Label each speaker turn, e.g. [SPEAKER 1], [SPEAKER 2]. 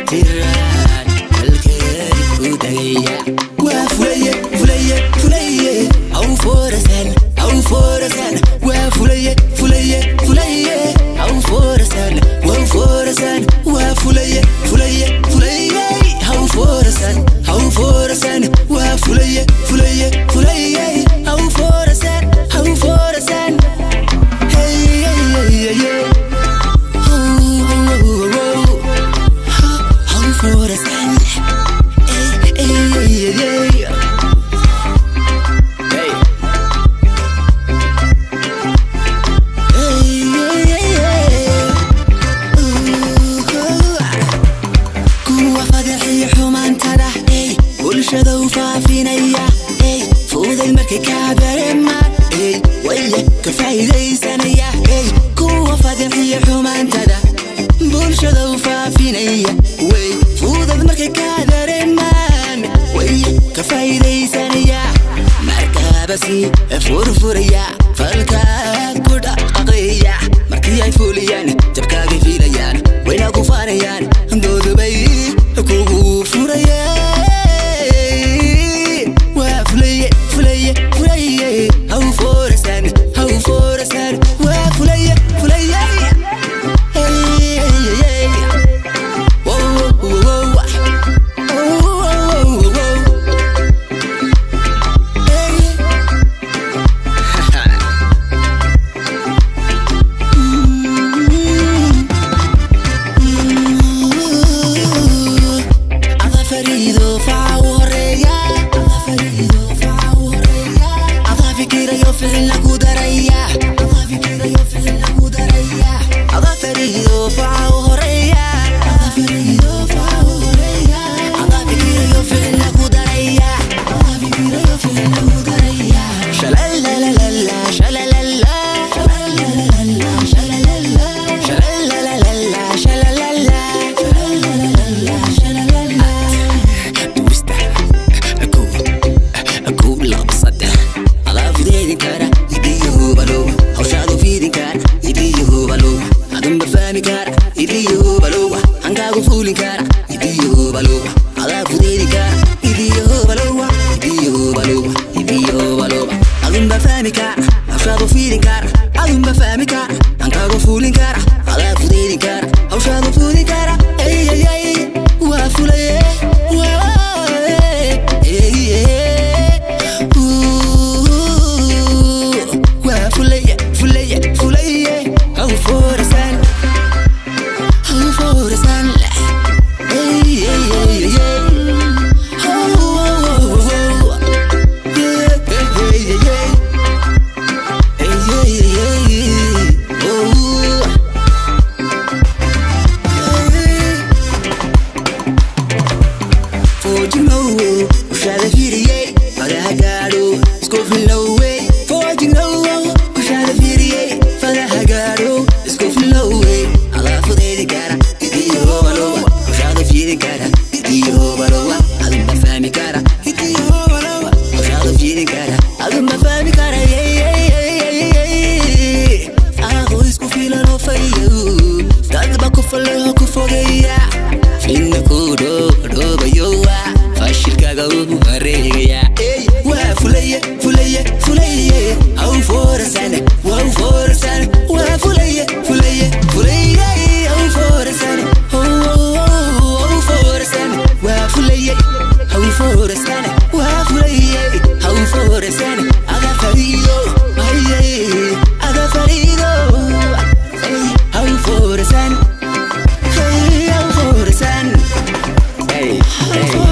[SPEAKER 1] tiraan halkeed ku dagaya waa fulaye fulaye fulaye aw forasan waa fulaye fulaye fulaye aw forasan waa fulaye fulaye fulaye aw forasan waa fulaye fulaye fulaye aw forasan hey hey hey forasan kuwa fadaxii xumaantada bulshada u faafinaya fuuday markay ka dareemaan waya ka faa'iidaysanaya kuwa fadaxii xumaantada bulshada u faafinaya fuuday markay ka dareemaan waya ka faa'iidaysanaya markaba si furfuraya falka ku dhaqaqaya markii ay fuliyaan jabkaaga fiilayaan wayna ku faanayaan doodubay kugu furayaan waa fulaye fulaye fulaye aw forasan waa fulaye fulaye
[SPEAKER 2] Hey